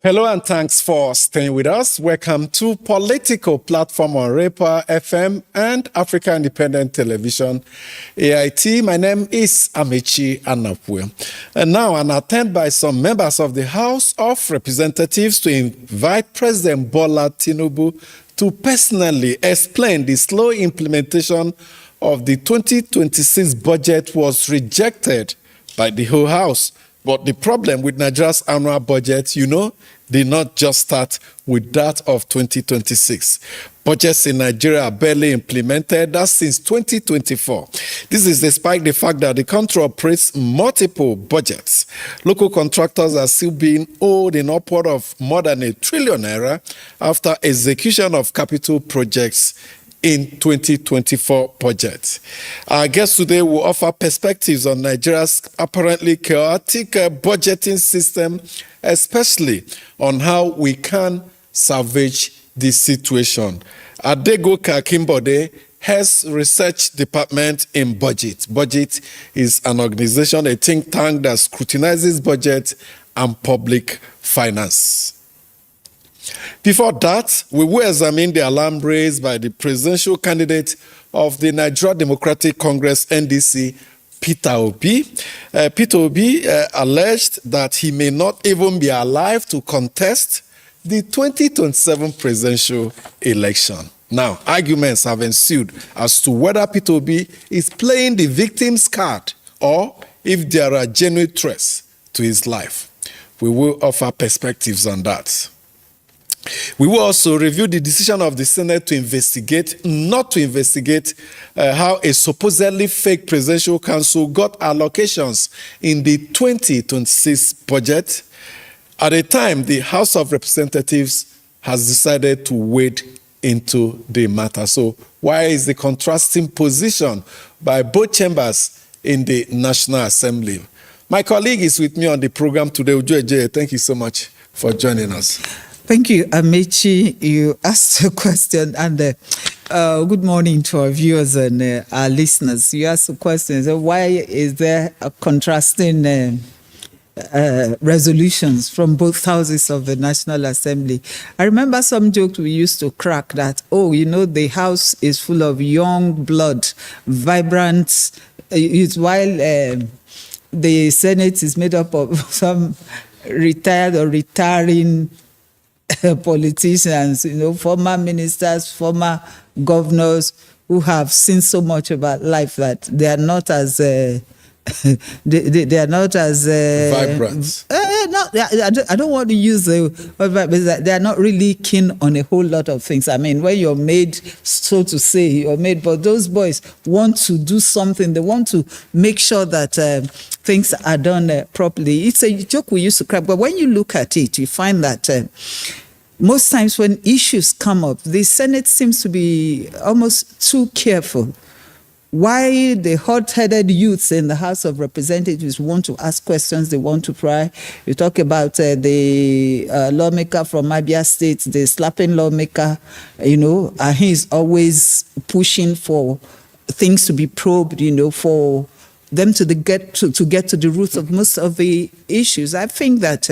Hello and thanks for staying with us. Welcome to Political Platform on Repa FM and Africa Independent Television, AIT. My name is Amechi Anapwe. And now I'm attended by some members of the House of Representatives to invite President Bola Tinubu to personally explain the slow implementation of the 2026 budget was rejected by the whole House. But the problem with Nigeria's annual budget, did not just start with that of 2026. Budgets in Nigeria are barely implemented. That's since 2024. This is despite the fact that the country operates multiple budgets. Local contractors are still being owed in upward of more than ₦1 trillion after execution of capital projects in 2024 budget. Our guest today will offer perspectives on Nigeria's apparently chaotic budgeting system, especially on how we can salvage this situation. Adegoka Kimbode heads Research Department in Budget. Budget is an organization, a think tank that scrutinizes budget and public finance. Before that, we will examine the alarm raised by the presidential candidate of the Nigeria Democratic Congress, NDC, Peter Obi. Peter Obi alleged that he may not even be alive to contest the 2027 presidential election. Now, arguments have ensued as to whether Peter Obi is playing the victim's card or if there are genuine threats to his life. We will offer perspectives on that. We will also review the decision of the Senate not to investigate how a supposedly fake presidential council got allocations in the 2026 budget. At a time, the House of Representatives has decided to wade into the matter. So why is the contrasting position by both chambers in the National Assembly? My colleague is with me on the program today, Uju Ejeye. Thank you so much for joining us. Thank you, Amechi. You asked a question, and good morning to our viewers and our listeners. You asked a question, so why is there a contrasting resolutions from both houses of the National Assembly? I remember some jokes we used to crack that, the House is full of young blood, vibrant, while the Senate is made up of some retired or retiring politicians, former ministers, former governors who have seen so much about life that they are not as they are not as vibrant. I don't want to use the word, but they are not really keen on a whole lot of things. I mean, when you're made, so to say, you're made, but those boys want to do something. They want to make sure that things are done properly. It's a joke we used to crack, but when you look at it, you find that most times when issues come up, the Senate seems to be almost too careful. Why the hot-headed youths in the House of Representatives want to ask questions, they want to pry. You talk about the lawmaker from Abia State, the slapping lawmaker, and he's always pushing for things to be probed, for them to get to the root of most of the issues. I think that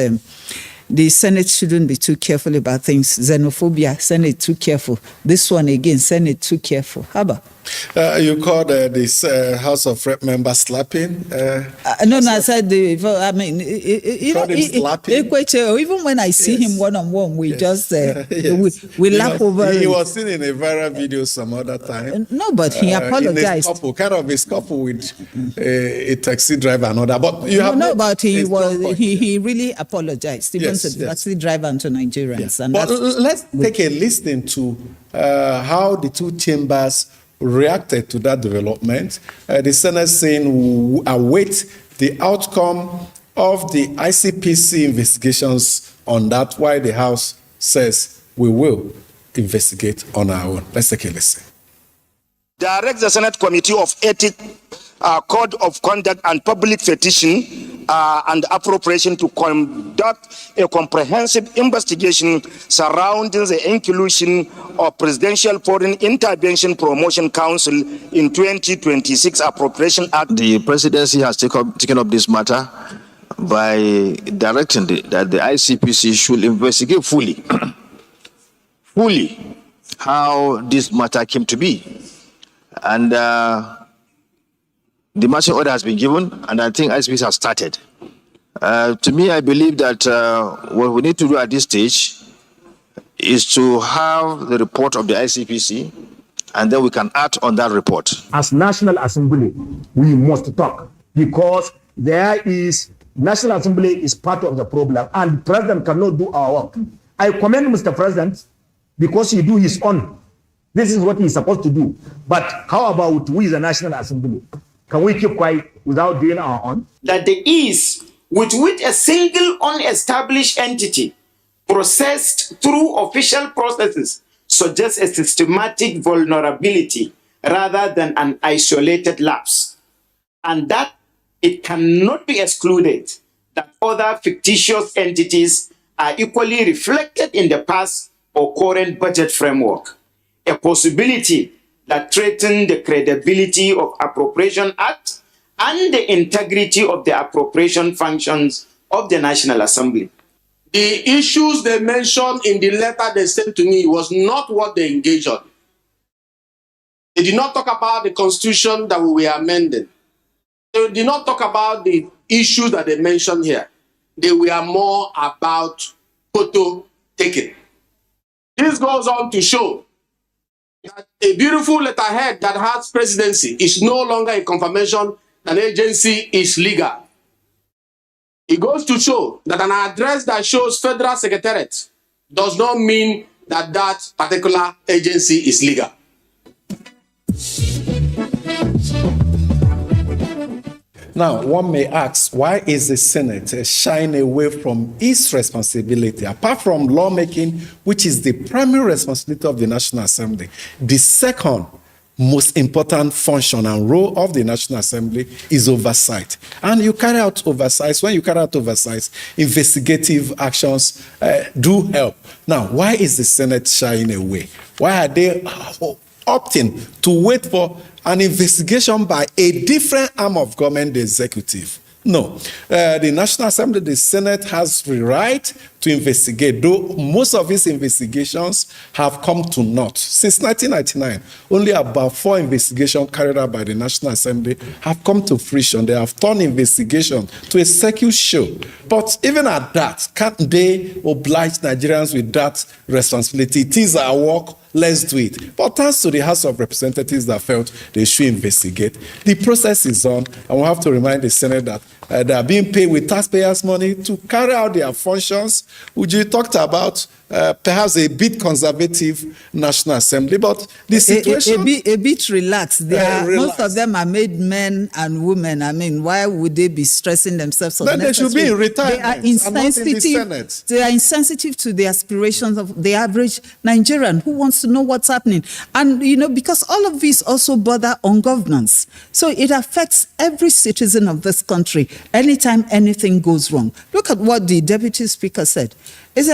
the Senate shouldn't be too careful about things. Xenophobia, Senate too careful. This one again, Senate too careful. How about? You called this House of Rep member slapping? No, I said, slapping? Even when I see him one-on-one, we just, we laugh over it. He was seen in a viral video some other time. No, but he apologized. His couple with a taxi driver and all that. But you have but he really apologized, even to the taxi driver and to Nigerians. Yes. And but let's take a listen to how the two chambers reacted to that development. The Senate saying we await the outcome of the ICPC investigations on that, while the House says we will investigate on our own. Let's take a listen. Direct the Senate Committee of Ethics, Code of Conduct and Public Petition and Appropriation to conduct a comprehensive investigation surrounding the inclusion of Presidential Foreign Intervention Promotion Council in 2026 Appropriation Act. The presidency has taken up this matter by directing that the ICPC should investigate fully how this matter came to be. And the marching order has been given, and I think ICPC has started. To me, I believe that what we need to do at this stage is to have the report of the ICPC, and then we can act on that report. As National Assembly, we must talk, because National Assembly is part of the problem, and the President cannot do our work. I commend Mr. President because he do his own. This is what he's supposed to do. But how about we, the National Assembly? Can we keep quiet without doing our own? That the ease with which a single unestablished entity processed through official processes suggests a systematic vulnerability rather than an isolated lapse, and that it cannot be excluded that other fictitious entities are equally reflected in the past or current budget framework, a possibility that threatens the credibility of Appropriation Act and the integrity of the appropriation functions of the National Assembly. The issues they mentioned in the letter they sent to me was not what they engaged on. They did not talk about the constitution that we were amending. They did not talk about the issues that they mentioned here. They were more about photo taking. This goes on to show that a beautiful letterhead that has presidency is no longer a confirmation that an agency is legal. It goes to show that an address that shows Federal Secretariat does not mean that that particular agency is legal. Now, one may ask, why is the Senate shying away from its responsibility? Apart from lawmaking, which is the primary responsibility of the National Assembly, the second most important function and role of the National Assembly is oversight. And you carry out oversight. When you carry out oversight, investigative actions do help. Now, why is the Senate shying away? Why are they opting to wait for an investigation by a different arm of government, the executive? No. The National Assembly, the Senate has the right to investigate, though most of its investigations have come to naught. Since 1999, only about 4 investigations carried out by the National Assembly have come to fruition. They have turned investigation to a circuit show. But even at that, can't they oblige Nigerians with that responsibility? It is our work, let's do it. But thanks to the House of Representatives that felt they should investigate, the process is on, and we have to remind the Senate that they are being paid with taxpayers' money to carry out their functions, which you talked about, perhaps a bit conservative National Assembly, but the situation... A bit relaxed. Most of them are made men and women. I mean, why would they be stressing themselves? Then they should be in retirement. They are insensitive. They are insensitive to the aspirations of the average Nigerian who wants to know what's happening. And, you know, because all of these also border on governance. So it affects every citizen of this country anytime anything goes wrong. Look at what the Deputy Speaker said. Is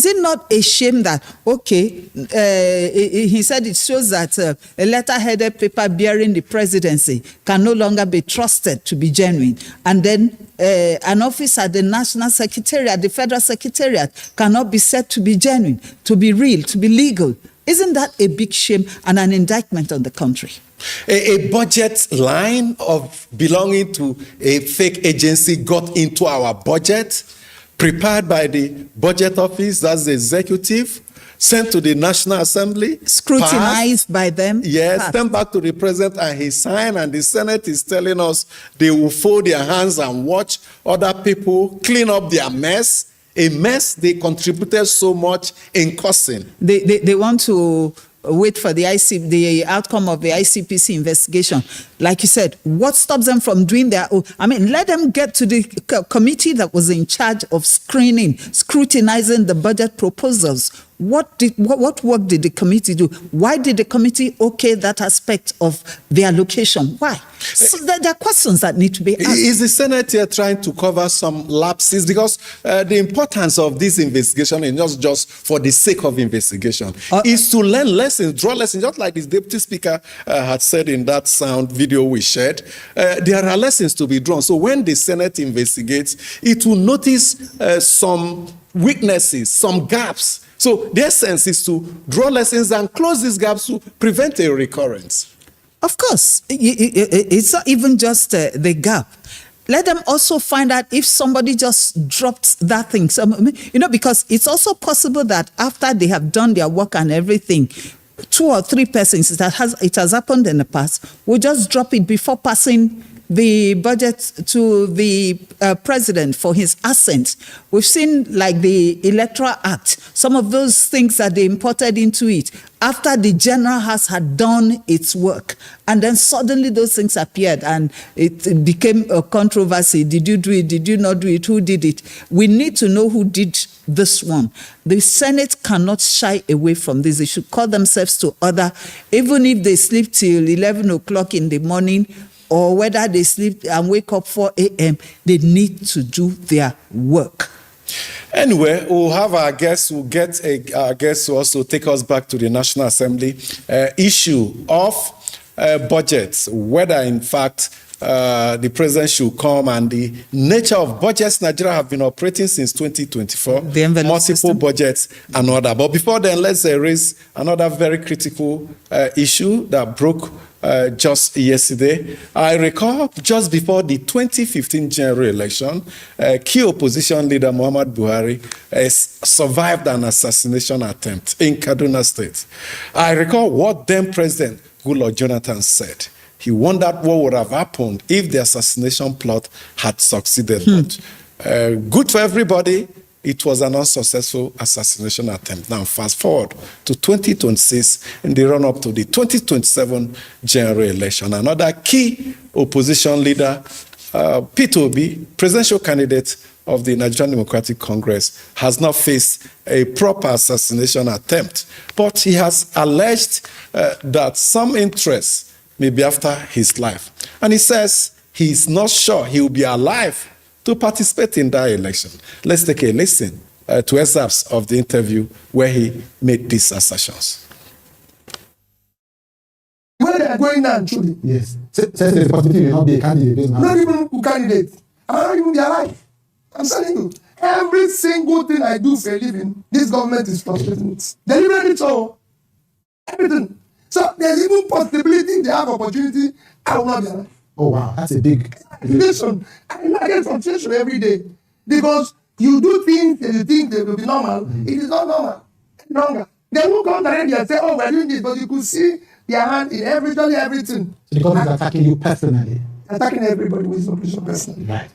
it not a shame that, okay, he said it shows that a letter-headed paper bearing the presidency can no longer be trusted to be genuine. And then an office at the National Secretariat, the Federal Secretariat, cannot be said to be genuine, to be real, to be legal. Isn't that a big shame and an indictment on the country? A budget line of belonging to a fake agency got into our budget, prepared by the budget office, that's the executive, sent to the National Assembly, scrutinized by them. Yes, sent back to the president, and he signed, and the Senate is telling us they will fold their hands and watch other people clean up their mess, a mess they contributed so much in causing. They want to wait for the outcome of the ICPC investigation. Like you said, what stops them from doing their own? I mean, let them get to the committee that was in charge of scrutinizing the budget proposals. What work did the committee do? Why did the committee okay that aspect of the allocation? Why? So there are questions that need to be asked. Is the Senate here trying to cover some lapses? Because the importance of this investigation is not just for the sake of investigation. Is to learn lessons, draw lessons, just like the Deputy Speaker had said in that sound video we shared. There are lessons to be drawn. So when the Senate investigates, it will notice some weaknesses, some gaps. So their sense is to draw lessons and close these gaps to prevent a recurrence. Of course, it's not even just the gap. Let them also find out if somebody just dropped that thing. So, because it's also possible that after they have done their work and everything, 2 or 3 persons, it has happened in the past, will just drop it before passing the budget to the president for his assent. We've seen like the Electoral Act, some of those things that they imported into it after the general house had done its work. And then suddenly those things appeared and it became a controversy. Did you do it? Did you not do it? Who did it? We need to know who did this one. The Senate cannot shy away from this. They should call themselves to order, even if they sleep till 11 o'clock in the morning, or whether they sleep and wake up 4 a.m., they need to do their work. Anyway, we'll have our guests. We'll get our guests to also take us back to the National Assembly issue of budgets, whether in fact the president should come, and the nature of budgets. Nigeria have been operating since 2024, multiple system. Budgets and other. But before then, let's raise another very critical issue that broke just yesterday. I recall just before the 2015 general election, key opposition leader Muhammad Buhari survived an assassination attempt in Kaduna State. I recall what then President Goodluck Jonathan said. He wondered what would have happened if the assassination plot had succeeded. But good for everybody, it was an unsuccessful assassination attempt. Now, fast forward to 2026, in the run-up to the 2027 general election. Another key opposition leader, Peter Obi, presidential candidate of the Nigerian Democratic Congress, has not faced a proper assassination attempt. But he has alleged that some interests may be after his life. And he says he's not sure he will be alive to participate in that election. Let's take a listen to excerpts of the interview where he made these assertions. Where they are going now, truly. Yes. Says the possibility will not be a candidate. Not even a candidate. I might not even be alive. I'm telling you, every single thing I do for a living, this government is frustrating it. Deliberately so. Everything. So there's even possibility they have opportunity, I will not be alive. Oh wow, that's a big frustration. I get frustration every day because you do things that you think they will be normal. It is not normal. Longer. They will come directly and say, "Oh, we're doing this," but you could see their hand in everything. So the government is attacking you personally. Attacking everybody with opposition personally. Right.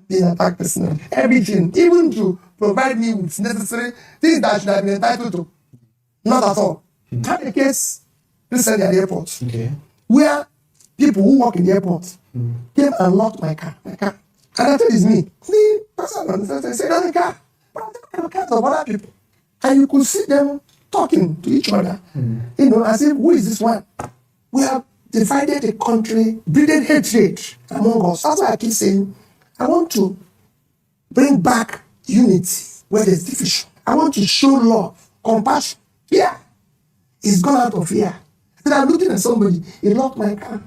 Being attacked personally. Everything, even to provide me with necessary things that I should have been entitled to. Not at all. Had a case recently at the airport. Okay. Where people who work in the airport came and locked my car. And I said, it's me. The person on the side said, "That's the car." But I have cars of other people. And you could see them talking to each other. I said, who is this one? We have divided the country, breeded hatred among us. That's why I keep saying, I want to bring back unity where there's division. I want to show love, compassion. Fear is gone out of fear. Then I'm looking at somebody, he locked my car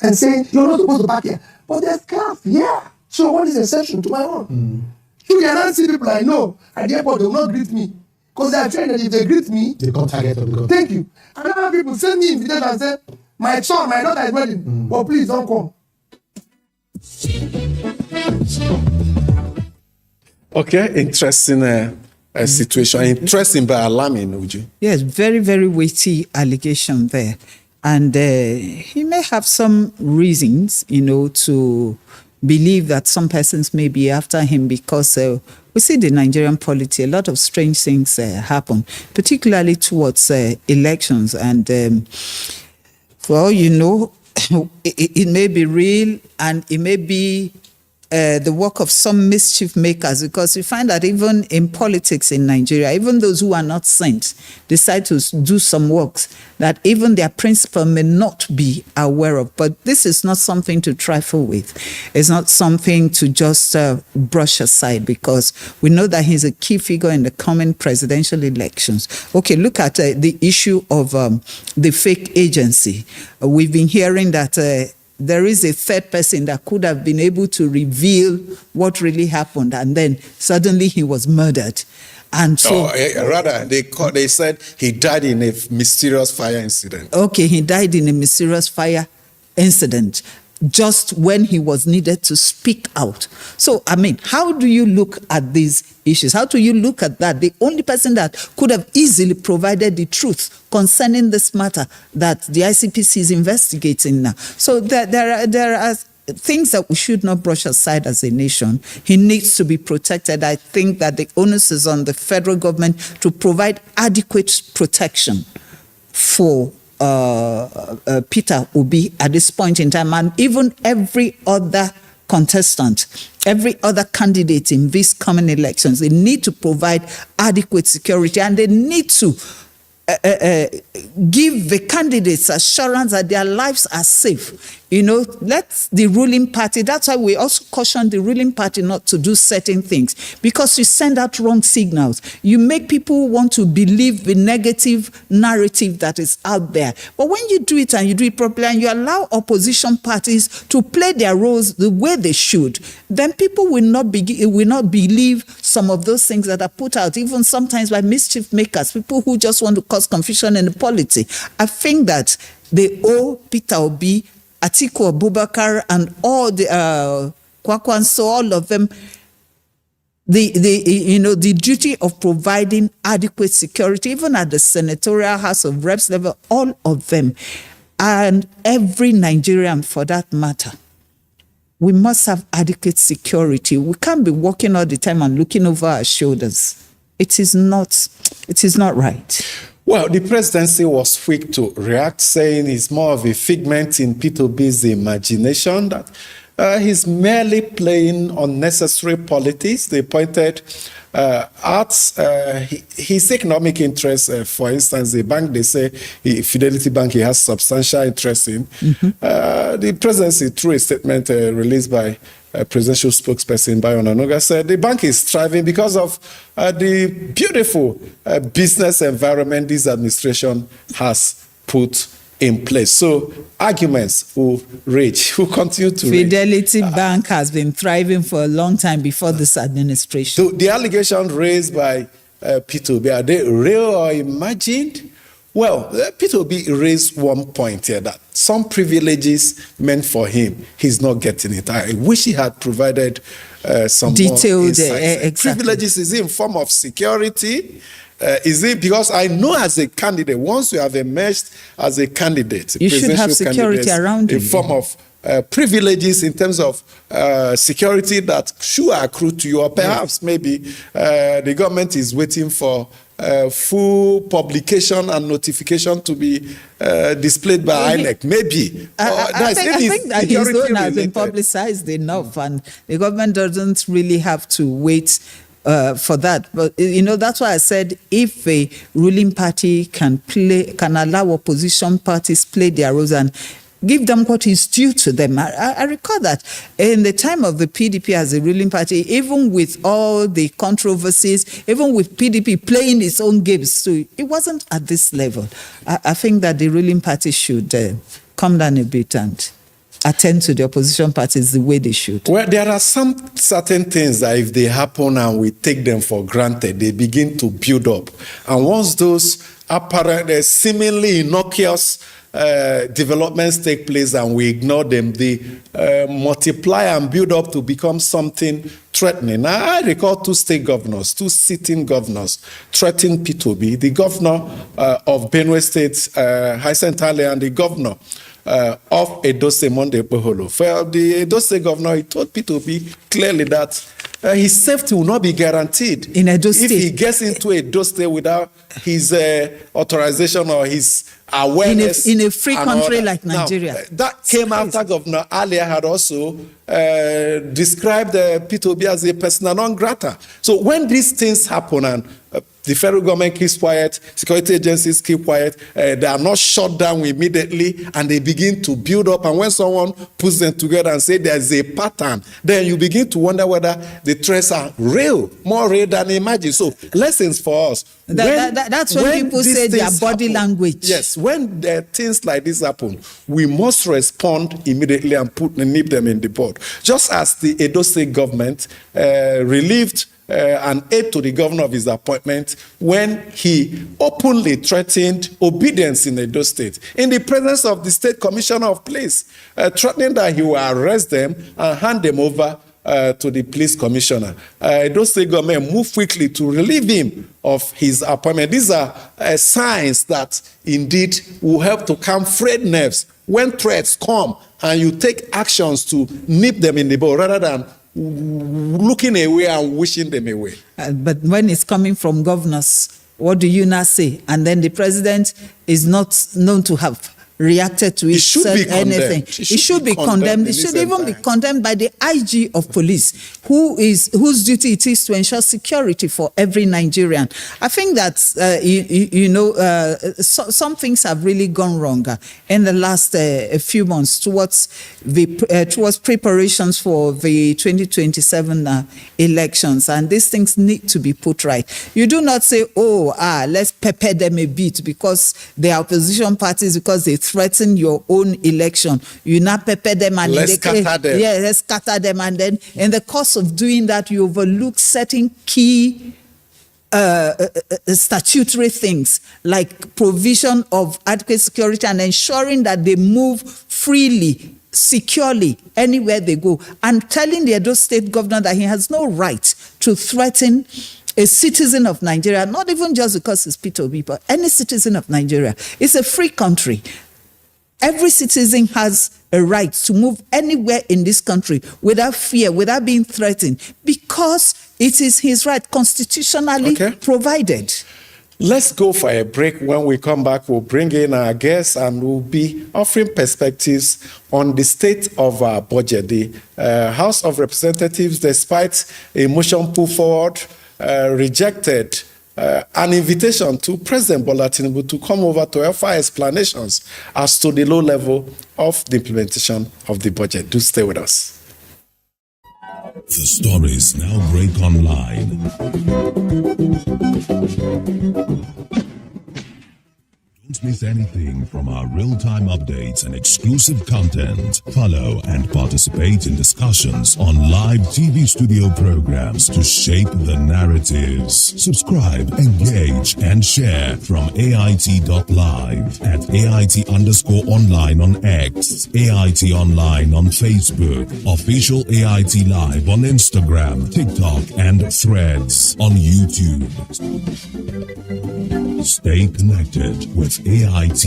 and saying, "You're not supposed to park here." But there's cars, yeah. So what is the exception to my own? You cannot see people I know at the airport, they will not greet me. Because they are trained that if they greet me, they become target of the government. Thank you. And other people send me invitation and say, my daughter is wedding, but please don't come. Okay, interesting situation. Interesting but alarming, Uju. Yes, very, very weighty allegation there. And he may have some reasons, to believe that some persons may be after him because we see the Nigerian polity, a lot of strange things happen, particularly towards elections. And for all you know, it may be real and it may be the work of some mischief makers, because you find that even in politics in Nigeria, even those who are not saints decide to do some works that even their principal may not be aware of. But this is not something to trifle with. It's not something to just brush aside, because we know that he's a key figure in the coming presidential elections. Okay, look at the issue of the fake agency. We've been hearing that there is a third person that could have been able to reveal what really happened, and then suddenly he was murdered. And so, rather, they said he died in a mysterious fire incident. Okay, he died in a mysterious fire incident just when he was needed to speak out. So, I mean, how do you look at these issues? How do you look at that? The only person that could have easily provided the truth concerning this matter that the ICPC is investigating now. So there are things that we should not brush aside as a nation. He needs to be protected. I think that the onus is on the federal government to provide adequate protection for Peter Obi at this point in time, and even every other contestant, every other candidate in these coming elections. They need to provide adequate security, and they need to give the candidates assurance that their lives are safe. You know, let the ruling party, that's why we also caution the ruling party not to do certain things, because you send out wrong signals. You make people want to believe the negative narrative that is out there. But when you do it and you do it properly and you allow opposition parties to play their roles the way they should, then people will not believe some of those things that are put out, even sometimes by mischief makers, people who just want to cause confusion in the polity. I think that they owe Peter Obi, Atiku Abubakar, and all the Kwakwanso, all of them, the duty of providing adequate security, even at the senatorial House of Reps level, all of them, and every Nigerian for that matter. We must have adequate security. We can't be walking all the time and looking over our shoulders. It is not right. Well, the presidency was quick to react, saying it's more of a figment in Peter Obi's imagination, that he's merely playing unnecessary politics. They pointed at his economic interests. For instance, the bank, they say, Fidelity Bank, he has substantial interest in. The presidency, through a statement released by presidential spokesperson Bayo Onanuga, said the bank is thriving because of the beautiful business environment this administration has put in place. So arguments will rage, will continue to rage. Fidelity Bank has been thriving for a long time before this administration. So the allegations raised by Peter Obi, are they real or imagined? Well, Peter Obi raised one point here, that some privileges meant for him, he's not getting it. I wish he had provided some detailed more insights. exactly. Privileges, is it in form of security? Is it because I know as a candidate, once you have emerged as a candidate, you should have security around you. In form of privileges in terms of security that should accrue to you, or perhaps maybe the government is waiting for full publication and notification to be displayed by INEC. Maybe. I think that his own has been publicized enough, and the government doesn't really have to wait for that. But that's why I said, if a ruling party can allow opposition parties play their roles and give them what is due to them. I recall that in the time of the PDP as a ruling party, even with all the controversies, even with PDP playing its own games, so it wasn't at this level. I think that the ruling party should come down a bit and attend to the opposition parties the way they should. Well, there are some certain things that if they happen and we take them for granted, they begin to build up. And once those apparent, seemingly innocuous developments take place and we ignore them, they multiply and build up to become something threatening. I recall two sitting governors threatening P2B, the governor of Benue State, Hyacinth Ali, and the governor of Edo State, Monday Poholo. For the Edo State governor, he told P2B clearly that his safety will not be guaranteed in Edo State. If he gets into Edo State without his authorization or his awareness. In a free country like Nigeria. Now, that came after Governor Ali had also described Peter Obi as a persona non grata. So when these things happen and the federal government keeps quiet, security agencies keep quiet, they are not shut down immediately, and they begin to build up. And when someone puts them together and say there's a pattern, then you begin to wonder whether the threats are real, more real than imagined. So lessons for us. That's when people say their body language. Yes, when things like this happen, we must respond immediately and nip them in the bud. Just as the Edo State government relieved an aide to the governor of his appointment when he openly threatened obedience in Edo State in the presence of the state commissioner of police, threatening that he will arrest them and hand them over to the police commissioner. Edo State government moved quickly to relieve him of his appointment. These are signs that indeed will help to calm frayed nerves when threats come and you take actions to nip them in the bud rather than looking away and wishing them away. But when it's coming from governors, what do you now say? And then the president is not known to have reacted to it, said anything. It should be condemned. It should even be condemned by the IG of police, whose duty it is to ensure security for every Nigerian. I think that some things have really gone wrong in the last few months towards preparations for the 2027 elections, and these things need to be put right. You do not say, let's pepper them a bit because they are opposition parties, because they threaten your own election. You now pepper them and let's scatter them. Yeah, let's scatter them, and then in the course of doing that, you overlook certain key statutory things like provision of adequate security and ensuring that they move freely, securely anywhere they go, and telling the Edo State governor that he has no right to threaten a citizen of Nigeria, not even just because it's Peter Obi, but any citizen of Nigeria. It's a free country. Every citizen has a right to move anywhere in this country without fear, without being threatened, because it is his right, constitutionally provided. Let's go for a break. When we come back, we'll bring in our guests and we'll be offering perspectives on the state of our budget. The House of Representatives, despite a motion put forward, rejected an invitation to President Bola Tinubu to come over to offer explanations as to the low level of the implementation of the budget. Do stay with us. The stories now break online. Don't miss anything from our real-time updates and exclusive content. Follow and participate in discussions on live TV studio programs to shape the narratives. Subscribe, engage, and share from AIT.live at AIT_online on X, AIT Online on Facebook, Official AIT Live on Instagram, TikTok, and Threads on YouTube. Stay connected with AIT,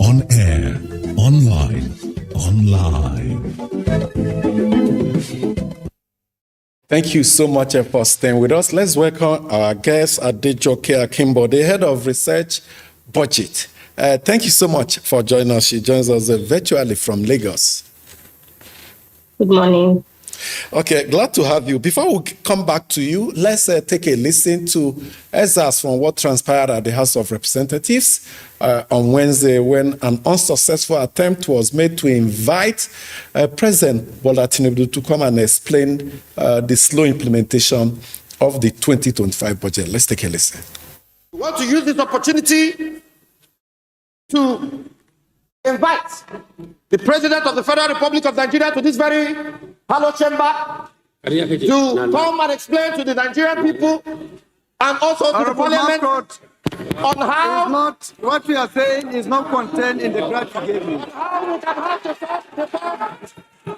on air, online, online. Thank you so much for staying with us. Let's welcome our guest, Adejoke Akimbo, the head of research budget. Thank you so much for joining us. She joins us virtually from Lagos. Good morning. Okay, glad to have you. Before we come back to you, let's take a listen to excerpts from what transpired at the House of Representatives on Wednesday when an unsuccessful attempt was made to invite President Bola Tinubu to come and explain the slow implementation of the 2025 budget. Let's take a listen. We want to use this opportunity to invite the President of the Federal Republic of Nigeria to this very hallowed chamber to come and explain to the Nigerian people and also to the Parliament on how what we are saying is not contained in the draft you gave me. How we can have to solve the problem in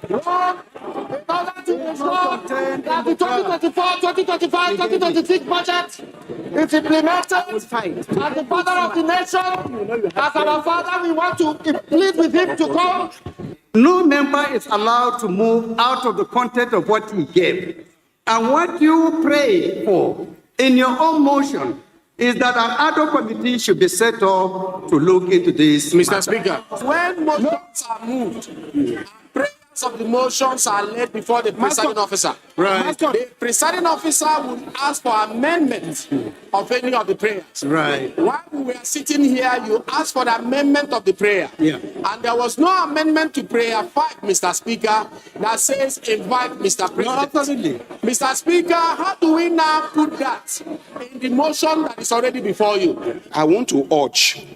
order to ensure that the 2024-2025-2026 budget is implemented as the father of the nation. As our father, we want to plead with him to come. No member is allowed to move out of the content of what he gave. And what you pray for in your own motion is that an ad hoc committee should be set up to look into this. Mr. Speaker, when motions are moved, prayers of the motions are laid before the presiding officer. Right. The presiding officer will ask for amendment of any of the prayers. Right. While we were sitting here, you asked for the amendment of the prayer. Yeah. And there was no amendment to prayer 5, Mr. Speaker, that says invite Mr. President. No, absolutely. Mr. Speaker, how do we now put that in the motion that is already before you? I want to urge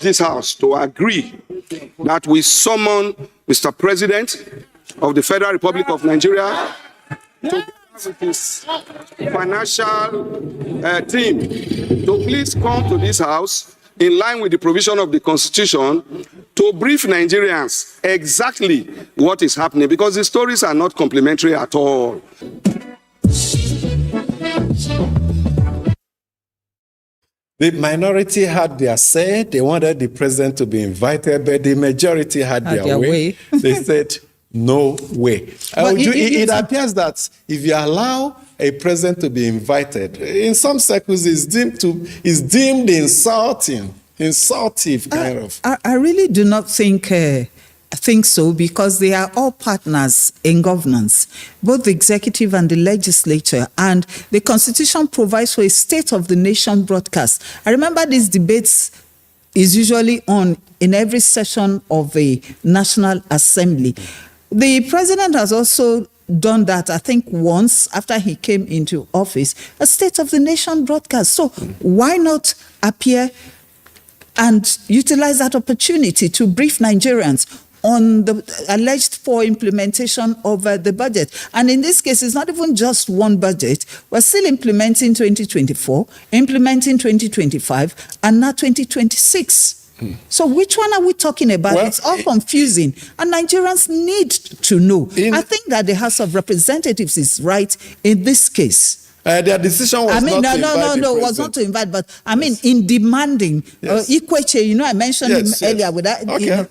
this House to agree that we summon Mr. President of the Federal Republic of Nigeria together with his financial team to please come to this House in line with the provision of the Constitution to brief Nigerians exactly what is happening, because the stories are not complimentary at all. The minority had their say. They wanted the president to be invited, but the majority had their way. They said, no way. It appears that if you allow a president to be invited, in some circles, is deemed insulting, insultive kind of. I really do not think so, because they are all partners in governance, both the executive and the legislature, and the Constitution provides for a State of the Nation broadcast. I remember these debates is usually on in every session of the National Assembly. The president has also done that, I think, once after he came into office, a State of the Nation broadcast. So why not appear and utilize that opportunity to brief Nigerians on the alleged poor implementation of the budget? And in this case, it's not even just one budget. We're still implementing 2024, implementing 2025, and now 2026. So which one are we talking about? Well, it's all confusing, and Nigerians need to know. I think that the House of Representatives is right in this case. Their decision was was not to invite, but I mean, in demanding Ikweche, I mentioned him earlier with that. Okay.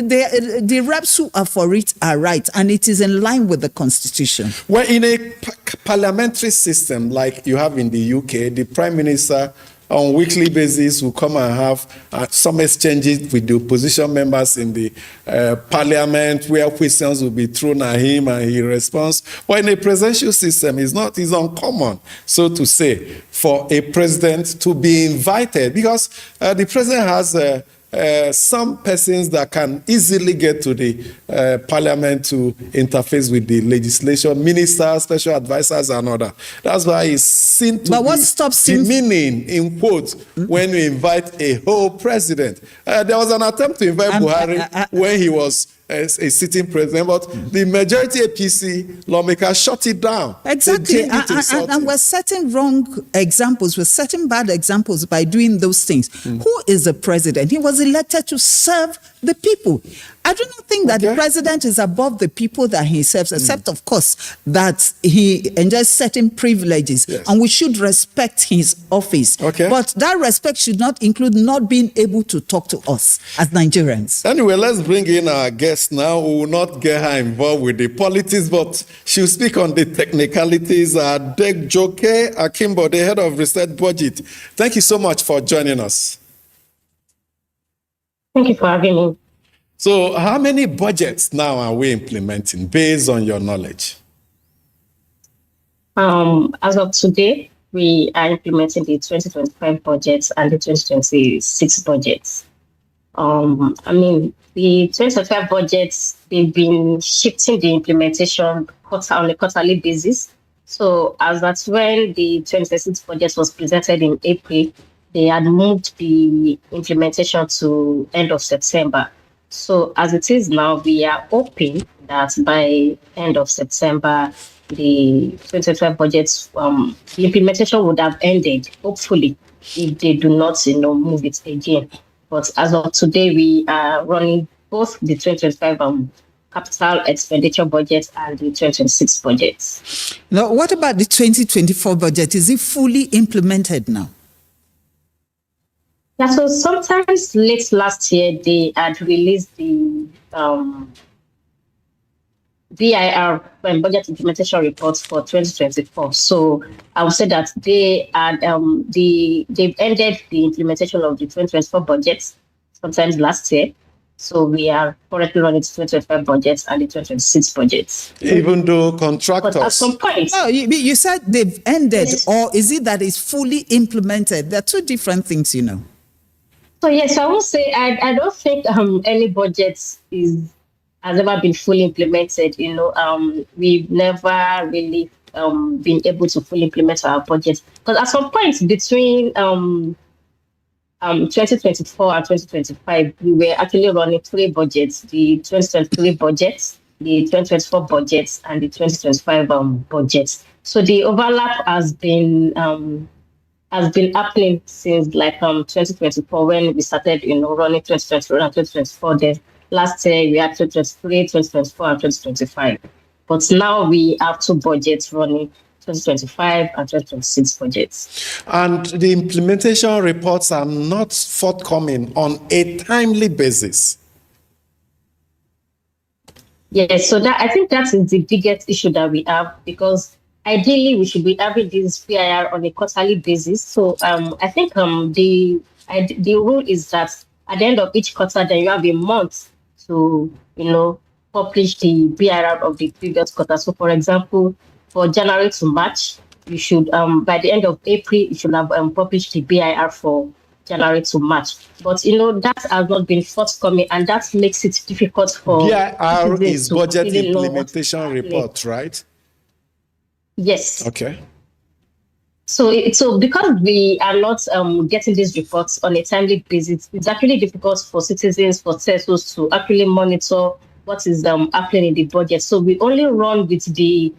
The reps who are for it are right, and it is in line with the Constitution. Well, in a parliamentary system like you have in the UK, the Prime Minister on weekly basis will come and have some exchanges with the opposition members in the parliament, where questions will be thrown at him and he responds. But in a presidential system, it's uncommon, so to say, for a president to be invited, because the president has some persons that can easily get to the parliament to interface with the legislation, ministers, special advisors, and other. That's why it's seen to be demeaning, in quotes, when you invite a whole president. There was an attempt to invite Buhari when he was a sitting president, but the majority APC lawmakers shut it down. Exactly, and we're setting wrong examples, we're setting bad examples by doing those things. Who is the president? He was elected to serve the people. I do not think that the president is above the people that he serves, except, of course, that he enjoys certain privileges, and we should respect his office. But that respect should not include not being able to talk to us as Nigerians. Anyway, let's bring in our guest now. We will not get her involved with the politics, but she'll speak on the technicalities. Joke Akimbo, the head of Research Budget. Thank you so much for joining us. Thank you for having me. So how many budgets now are we implementing based on your knowledge? As of today, we are implementing the 2025 budgets and the 2026 budgets. The 2025 budgets, they've been shifting the implementation on a quarterly basis. So as that's when the 2026 budget was presented in April, they had moved the implementation to end of September. So as it is now, we are hoping that by end of September, the 2025 budgets, the implementation would have ended, hopefully, if they do not, move it again. But as of today, we are running both the 2025 capital expenditure budget and the 2026 budgets. Now, what about the 2024 budget? Is it fully implemented now? Yeah, so sometimes late last year, they had released the BIR budget implementation reports for 2024. So I would say that they had they've ended the implementation of the 2024 budgets sometimes last year. So we are currently running the 2025 budgets and the 2026 budgets. Even though contractors. But at some point. No, you said they've ended, Yes. or is it that it's fully implemented? They're two different things, you know. So yes, I will say I don't think any budget has ever been fully implemented. You know, we've never really been able to fully implement our budget, because at some point between 2024 and 2025, we were actually running three budgets: the 2023 budget, the 2024 budget, and the 2025 budget. So the overlap has been happening since like 2024, when we started, you know, running 2023 and 2024. Then last year we had 2023, 2024, and 2025. But now we have two budgets running, 2025 and 2026 budgets. And the implementation reports are not forthcoming on a timely basis. Yes, so that I think that is the biggest issue that we have, because ideally we should be having this PIR on a quarterly basis. So I think the rule is that at the end of each quarter, then you have a month to, you know, publish the PIR of the previous quarter. So for example, for January to March, you should by the end of April you should have published the BIR for January to March. But you know, that has not been forthcoming, and that makes it difficult for BIR is budget implementation report, right? Yes. Okay. So because we are not getting these reports on a timely basis, it's actually difficult for citizens, for CESOs to actually monitor what is happening in the budget. So we only run with the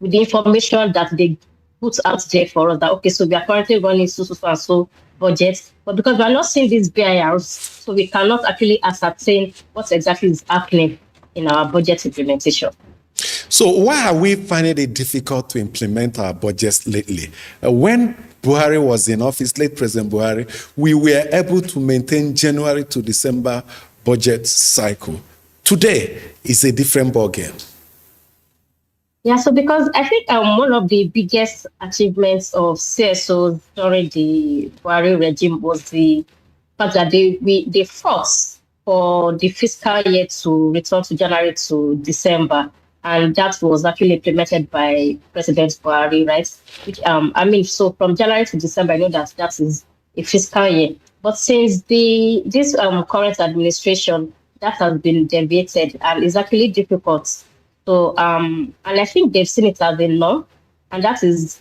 information that they put out there for us, that okay, so we are currently running so and so budget, but because we are not seeing these BIRs, so we cannot actually ascertain what exactly is happening in our budget implementation. So why are we finding it difficult to implement our budgets lately? When Buhari was in office, late President Buhari, we were able to maintain January to December budget cycle. Today is a different ballgame. Yeah, so because I think one of the biggest achievements of CSOs during the Buhari regime was the fact that they fought for the fiscal year to return to January to December. And that was actually implemented by President Buhari, right? Which, so from January to December, I know that is a fiscal year. But since this current administration, that has been debated and is actually difficult. So, and I think they've seen it as a norm, and that is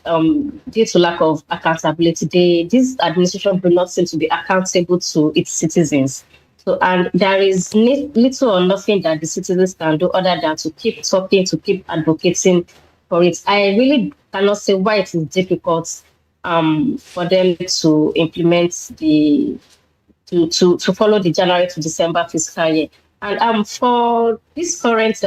due to lack of accountability. This administration do not seem to be accountable to its citizens. So, and there is little or nothing that the citizens can do other than to keep talking, to keep advocating for it. I really cannot say why it is difficult for them to implement to follow the January to December fiscal year. And for this current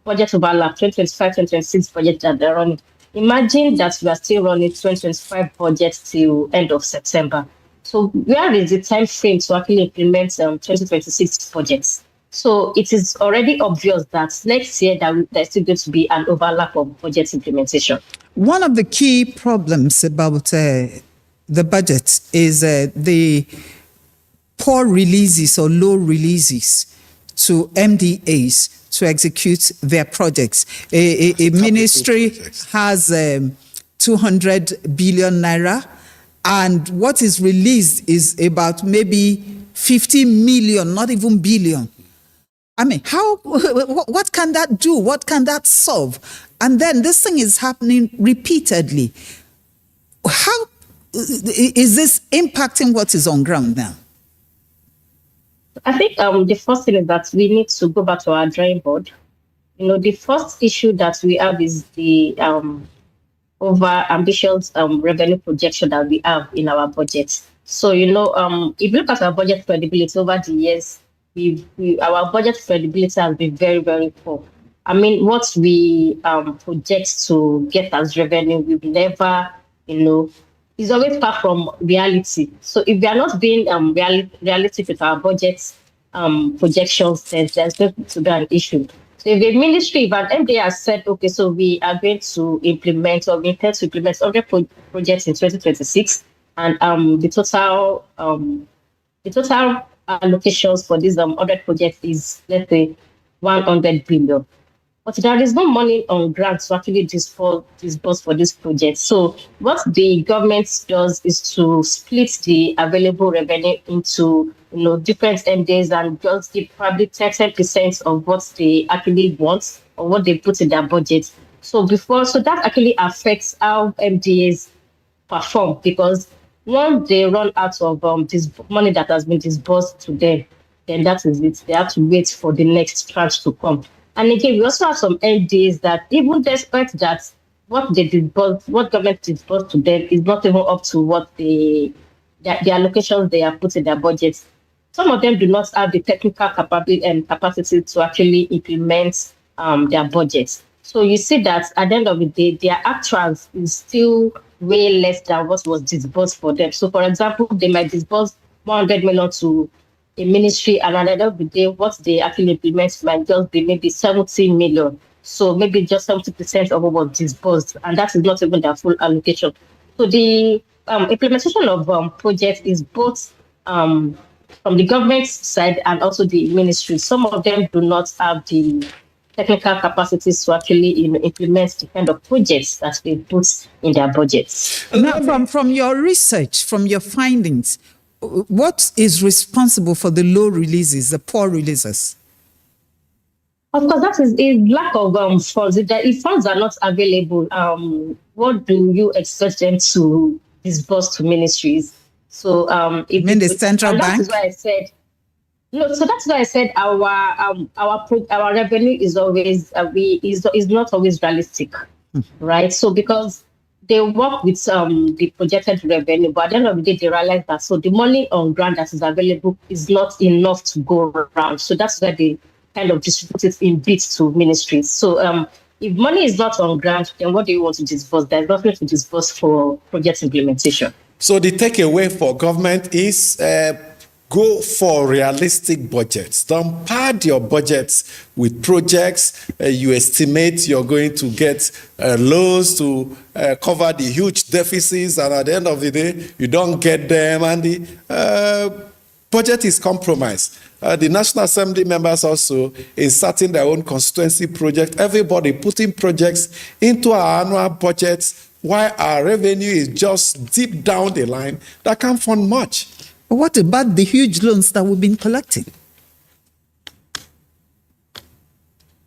budget overlap, 2025-2026 budget that they're running, imagine that we are still running 2025 budget till end of September. So where is the time frame to actually implement 2026 budgets? So it is already obvious that next year there's still going to be an overlap of budget implementation. One of the key problems about the budget is the poor releases or low releases to MDAs to execute their projects. A ministry has 200 billion naira, and what is released is about maybe 50 million, not even billion. I mean, what can that do? What can that solve? And then this thing is happening repeatedly. How is this impacting what is on ground now? I think the first thing is that we need to go back to our drawing board. You know, the first issue that we have is the over ambitious revenue projection that we have in our budget. So, you know, if you look at our budget credibility over the years, our budget credibility has been very, very poor. I mean, what we project to get as revenue, we've never, you know, is always far from reality. So if we are not being realistic with our budget projections, then there's going to be an issue. So if the ministry, if an MD has said, okay, so we are going to implement, or we intend to implement 100 projects in 2026, and the total allocations for these 100 projects is, let's say, 100 billion. But there is no money on grants to actually disburse for this project. So what the government does is to split the available revenue into different MDAs and just give probably 10% of what they actually want or what they put in their budget. So that actually affects how MDAs perform, because once they run out of this money that has been disbursed to them, then that is it. They have to wait for the next tranche to come. And again, we also have some MDAs that even despite that, what government disbursed to them is not even up to what the allocations they have put in their budgets. Some of them do not have the technical capability and capacity to actually implement their budgets. So you see that at the end of the day, their actuals is still way less than what was disbursed for them. So, for example, they might disburse 100 million to a ministry, and at the end of the day, what they actually implement might just be maybe 70 million. So maybe just 70% of what was disbursed, and that is not even their full allocation. So the implementation of projects is both from the government side and also the ministry. Some of them do not have the technical capacities to actually implement the kind of projects that they put in their budgets. Now, from your research, from your findings, what is responsible for the low releases, the poor releases? Of course, that is a lack of funds. If funds are not available, what do you expect them to disburse to ministries? So, you mean the central bank? That is why I said. No, so that's why I said our revenue is always is not always realistic, right? So because they work with the projected revenue, but at the end of the day, they realize that the money on grant that is available is not enough to go around. So that's why they kind of distribute it in bits to ministries. So if money is not on grant, then what do you want to disburse? There's nothing to disburse for project implementation. So the takeaway for government is go for realistic budgets. Don't pad your budgets with projects you estimate you're going to get loans to cover the huge deficits, and at the end of the day, you don't get them, and the budget is compromised. The National Assembly members also inserting their own constituency project. Everybody putting projects into our annual budgets, while our revenue is just deep down the line that can't fund much. But what about the huge loans that we've been collecting?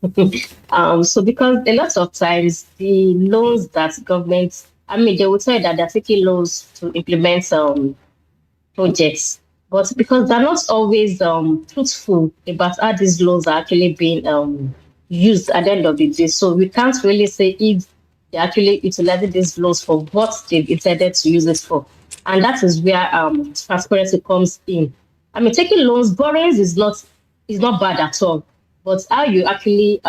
So because a lot of times the loans that governments, they would say that they're taking loans to implement projects, but because they're not always truthful about how these loans are actually being used at the end of the day. So we can't really say if they're actually utilizing these loans for what they've intended to use it for. And that is where transparency comes in. Taking loans, borrowings is not bad at all. But how you actually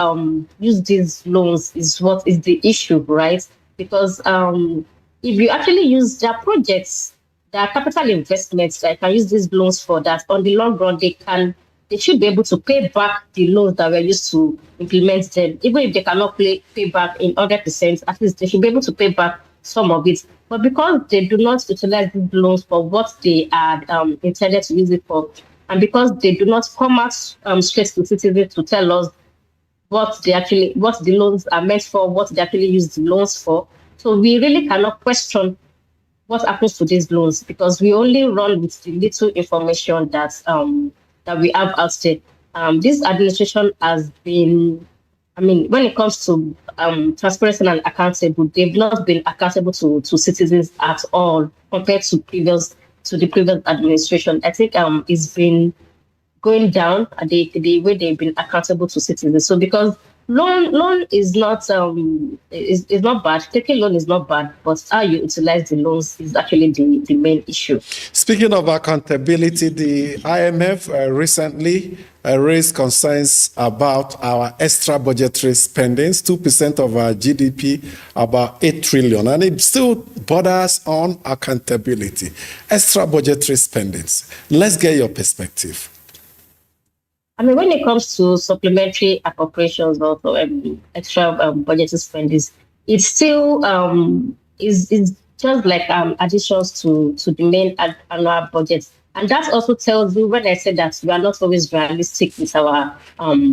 use these loans is what is the issue, right? Because if you actually use their projects, their capital investments, that can use these loans for that, on the long run, they should be able to pay back the loans that were used to implement them. Even if they cannot pay back in 100%, at least they should be able to pay back some of it. But because they do not utilize these loans for what they are intended to use it for, and because they do not come out straight to citizens to tell us what the loans are meant for, what they actually use the loans for, so we really cannot question what happens to these loans, because we only run with the little information that we have out there. This administration has been, when it comes to transparency and accountable, they've not been accountable to citizens at all compared to the previous administration. I think it's been going down the way they've been accountable to citizens. So because loan is not is not bad. Taking loan is not bad, but how you utilize the loans is actually the main issue. Speaking of accountability, the IMF recently raised concerns about our extra budgetary spendings, 2% of our GDP, about 8 trillion, and it still borders on accountability. Extra budgetary spendings. Let's get your perspective. When it comes to supplementary appropriations or extra budgetary spendings, it's still is just like additions to the main annual budget. And that also tells you when I said that we are not always realistic with our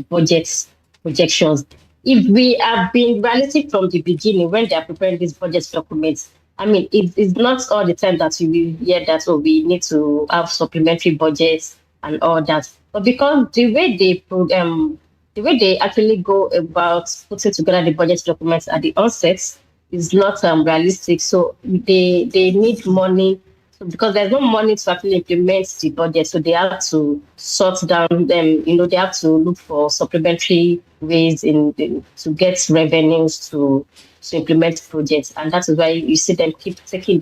budget projections. If we have been realistic from the beginning when they are preparing these budget documents, I mean, it's not all the time that you will hear that, oh, we need to have supplementary budgets and all that. But because the way they actually go about putting together the budget documents at the onset is not realistic. So they need money. So because there's no money to actually implement the budget, so they have to sort down them. They have to look for supplementary ways to get revenues to implement projects, and that is why you see them keep taking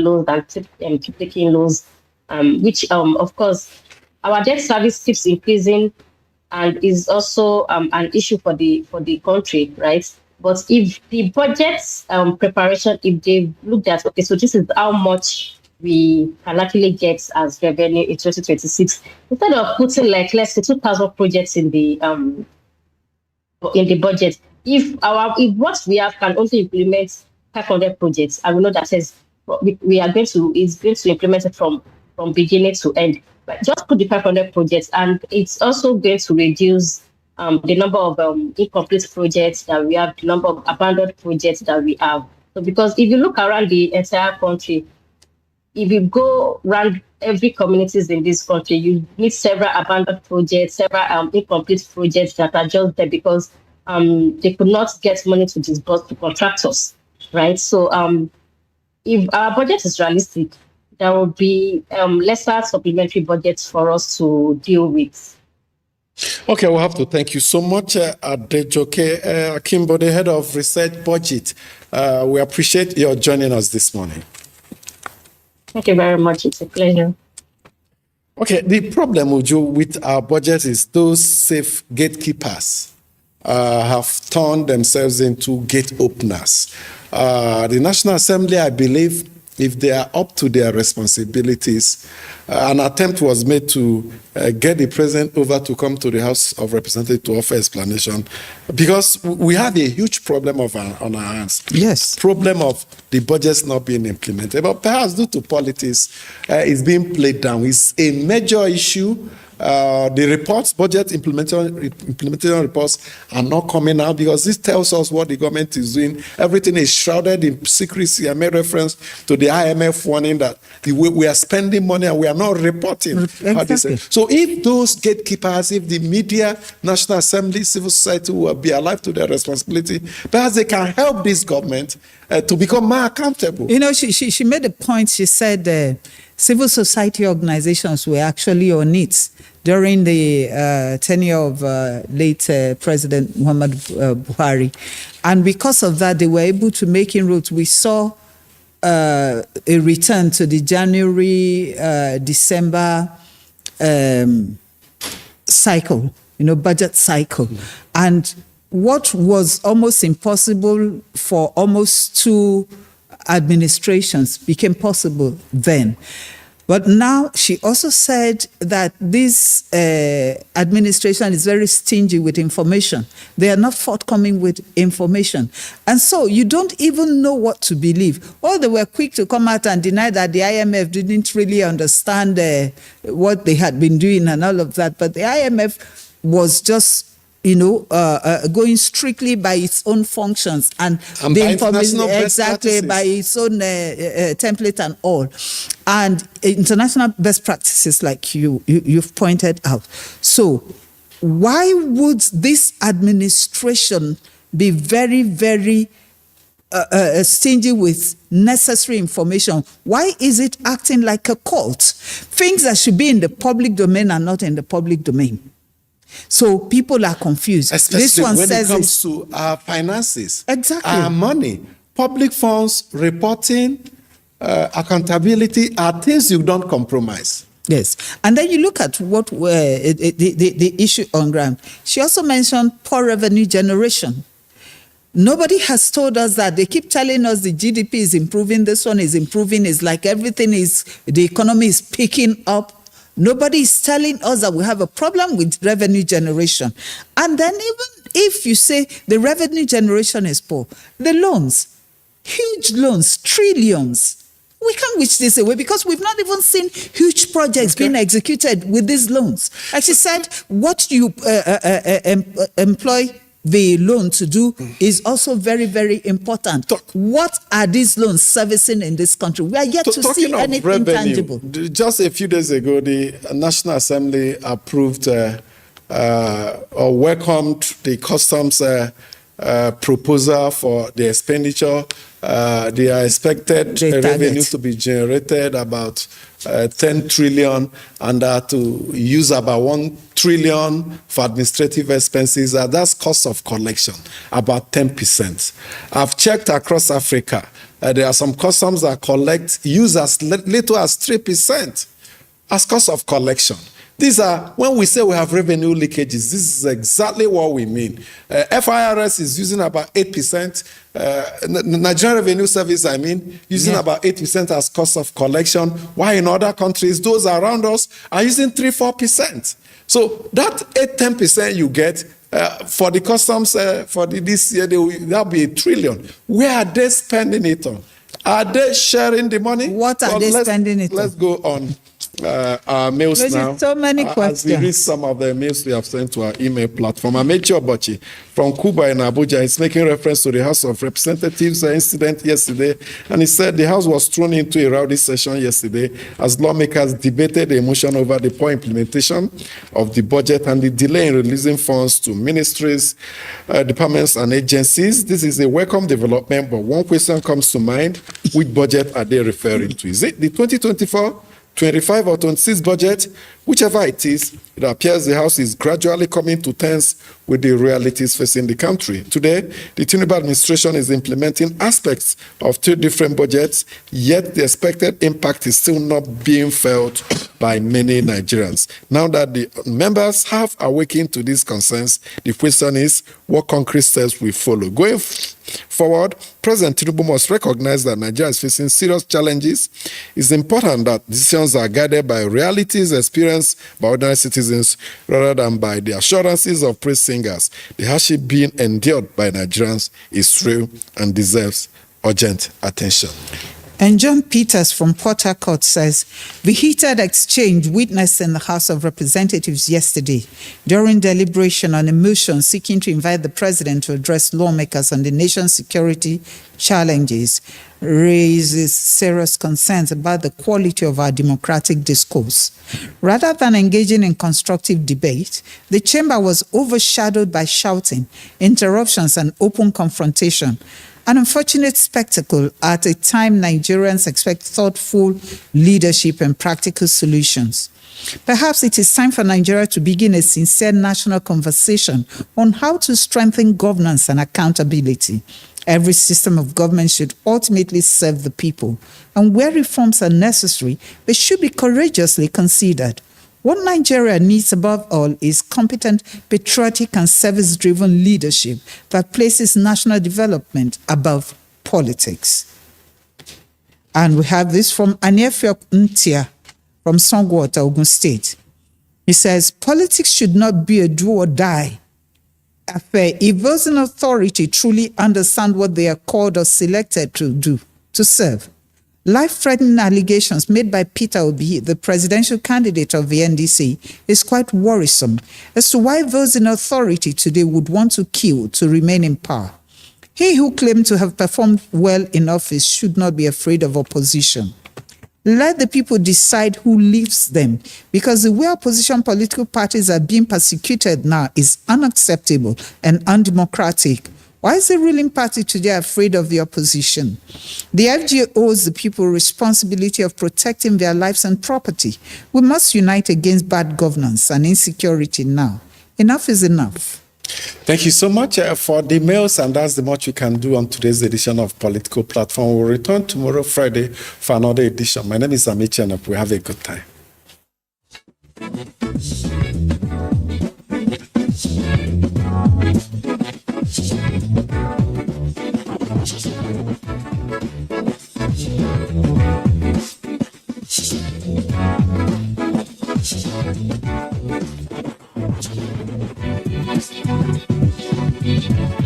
loans and keep taking loans, which of course our debt service keeps increasing and is also an issue for the country, right? But if the budget preparation, if they looked at, okay, so this is how much we can actually get as revenue in 2026, instead of putting like let's say 2,000 projects in the budget, if what we have can only implement 500 projects, I will know that says we are going to implement it from beginning to end. But just put the 500 projects, and it's also going to reduce the number of incomplete projects that we have, the number of abandoned projects that we have. So because if you look around the entire country, if you go around every communities in this country, you need several abandoned projects, several incomplete projects that are just there because they could not get money to disburse to contractors, right? So if our budget is realistic, there will be lesser supplementary budgets for us to deal with. Okay, we'll have to thank you so much, Adejoke Akimbode, Head of Research Budget. We appreciate your joining us this morning. Thank you very much. It's a pleasure. Okay, the problem, Uju, with our budget is those safe gatekeepers have turned themselves into gate openers. The National Assembly, I believe, if they are up to their responsibilities, an attempt was made to get the president over to come to the House of Representatives to offer explanation, because we have a huge problem on our hands. Yes. Problem of the budgets not being implemented, but perhaps due to politics, it's being played down. It's a major issue. The reports, budget implementation reports are not coming out because this tells us what the government is doing. Everything is shrouded in secrecy. I made reference to the IMF warning that we are spending money and we are not reporting. Exactly. So if those gatekeepers, if the media, National Assembly, civil society will be alive to their responsibility, perhaps they can help this government to become more accountable. She made a point. She said civil society organizations were actually on it during the tenure of late President Muhammad Buhari. And because of that, they were able to make inroads. We saw a return to the January, December cycle, budget cycle. And what was almost impossible for almost two administrations became possible then. But now she also said that this administration is very stingy with information. They are not forthcoming with information. And so you don't even know what to believe. Or they were quick to come out and deny that the IMF didn't really understand what they had been doing and all of that. But the IMF was just going strictly by its own functions and the information exactly by its own template and all, and international best practices like you've pointed out. So why would this administration be very, very stingy with necessary information? Why is it acting like a cult? Things that should be in the public domain are not in the public domain. So people are confused. Especially this one when says it comes to our finances, exactly, our money, public funds, reporting, accountability are things you don't compromise. Yes, and then you look at what the issue on ground. She also mentioned poor revenue generation. Nobody has told us that. They keep telling us the GDP is improving, this one is improving. It's like the economy is picking up. Nobody is telling us that we have a problem with revenue generation. And then even if you say the revenue generation is poor, the loans, huge loans, trillions. We can't wish this away because we've not even seen huge projects being executed with these loans. As she said, what you employ the loan to do is also very, very important. What are these loans servicing in this country? We are yet to see anything tangible. Just a few days ago, the National Assembly approved or welcomed the customs proposal for the expenditure. They are expected revenue to be generated about 10 trillion and to use about 1 trillion for administrative expenses. That's cost of collection, about 10%. I've checked across Africa. There are some customs that use as little as 3% as cost of collection. These are, when we say we have revenue leakages, this is exactly what we mean. FIRS is using about 8%, Nigerian Revenue Service, using about 8% as cost of collection, while in other countries, those around us are using 3-4%. So that 8-10% you get for the customs for this year, that'll be 1 trillion. Where are they spending it on? Are they sharing the money? What are they spending it on? Let's go on. Our mails now. So many questions. As we read some of the mails we have sent to our email platform. Amechi Obochi from Cuba in Abuja is making reference to the House of Representatives incident yesterday, and he said the House was thrown into a rowdy session yesterday as lawmakers debated the motion over the poor implementation of the budget and the delay in releasing funds to ministries, departments, and agencies. This is a welcome development, but one question comes to mind: which budget are they referring to? Is it the 2024? 25 or 26 budget, whichever it is, it appears the House is gradually coming to terms with the realities facing the country. Today, the Tinubu administration is implementing aspects of 2 different budgets, yet the expected impact is still not being felt by many Nigerians. Now that the members have awakened to these concerns, the question is, what concrete steps will follow? Going forward, President Tinubu must recognize that Nigeria is facing serious challenges. It's important that decisions are guided by realities experienced by ordinary citizens rather than by the assurances of praise singers. The hardship being endured by Nigerians is real and deserves urgent attention. And John Peters from Port Harcourt says, the heated exchange witnessed in the House of Representatives yesterday during deliberation on a motion seeking to invite the president to address lawmakers on the nation's security challenges raises serious concerns about the quality of our democratic discourse. Rather than engaging in constructive debate, the chamber was overshadowed by shouting, interruptions, and open confrontation. An unfortunate spectacle at a time Nigerians expect thoughtful leadership and practical solutions. Perhaps it is time for Nigeria to begin a sincere national conversation on how to strengthen governance and accountability. Every system of government should ultimately serve the people, and where reforms are necessary, they should be courageously considered. What Nigeria needs above all is competent, patriotic, and service-driven leadership that places national development above politics. And we have this from Aniefio Ntia from Songwater, Ogun State. He says, politics should not be a do or die affair. If those in authority truly understand what they are called or selected to do, to serve, life-threatening allegations made by Peter Obi, the presidential candidate of the NDC, is quite worrisome as to why those in authority today would want to kill to remain in power. He who claimed to have performed well in office should not be afraid of opposition. Let the people decide who leaves them, because the way opposition political parties are being persecuted now is unacceptable and undemocratic. Why is the ruling party today afraid of the opposition? The FGA owes the people responsibility of protecting their lives and property. We must unite against bad governance and insecurity now. Enough is enough. Thank you so much for the mails, and that's the much we can do on today's edition of Political Platform. We'll return tomorrow, Friday, for another edition. My name is Amici, and we have a good time. Thank you.